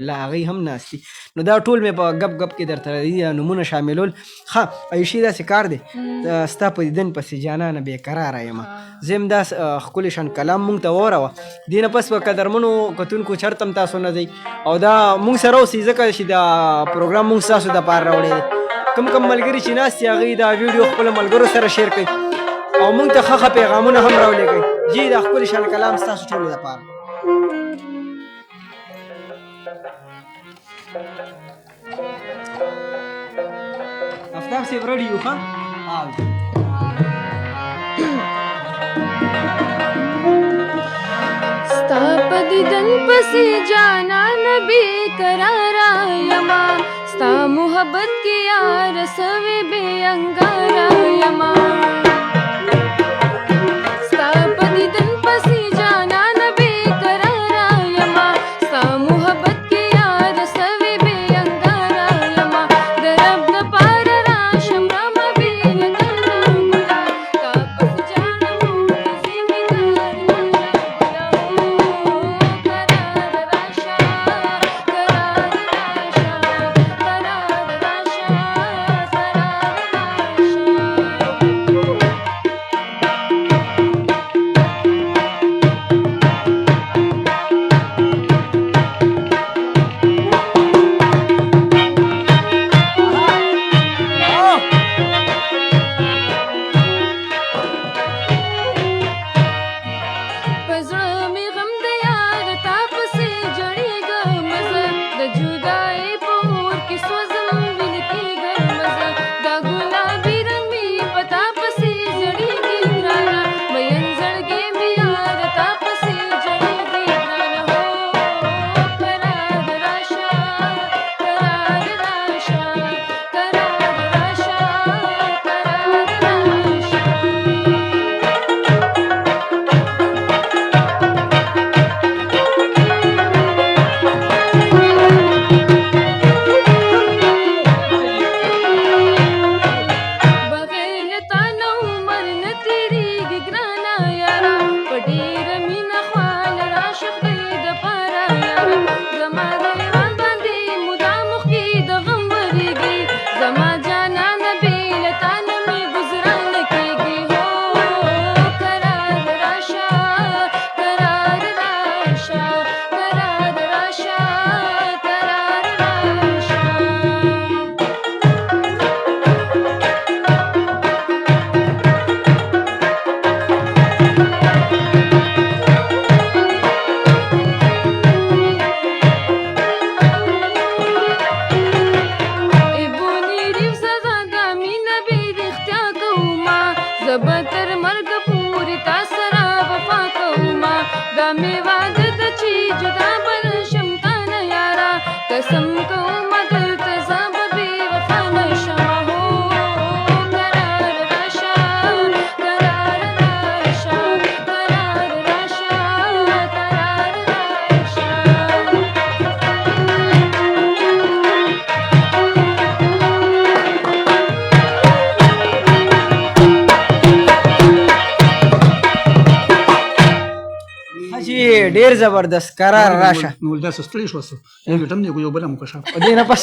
لا هغوی هم ناست دي. نو دا ټول مې په ګپ ګپ کې درته دي نومونه شاملول. ښه عیشي داسې کار دی ستا په دیدن پسې جانانه بېقراره یم. زه هم دا ښکلی شان کلام مونږ ته واوروه. دې نه پس به قدرمنو کتونکو چرته هم تاسو نه ځئ او دا مونږ سره اوسئ ځکه چې دا پروګرام مونږ ستاسو دپاره راوړی دی. کم ملګري چې ناست دي هغوی دا ویډیو خپلو ملګرو سره شیر کوي او مونږ ته ښه پیغامونه هم راولېږئ. جی دا ښکلی شان کلام ستاسو ټولو دپاره. آفتاب صاحب ریډي یو ښه؟ ستا په دیدن پسې جانان بېقراره یما ستا محبت کې یار سوې بې انګاره یما ستا په دیدن پسې جانان بېقراره یما ستا محبت کې یار سوې بې انګاره یما د رب دپاره راشم رامه بې لګره ګلا ستا پسې جانم زېږي ډېر زبردست قرار راشه. نو دا ستړي شو یو بل مو کښه دې نه پس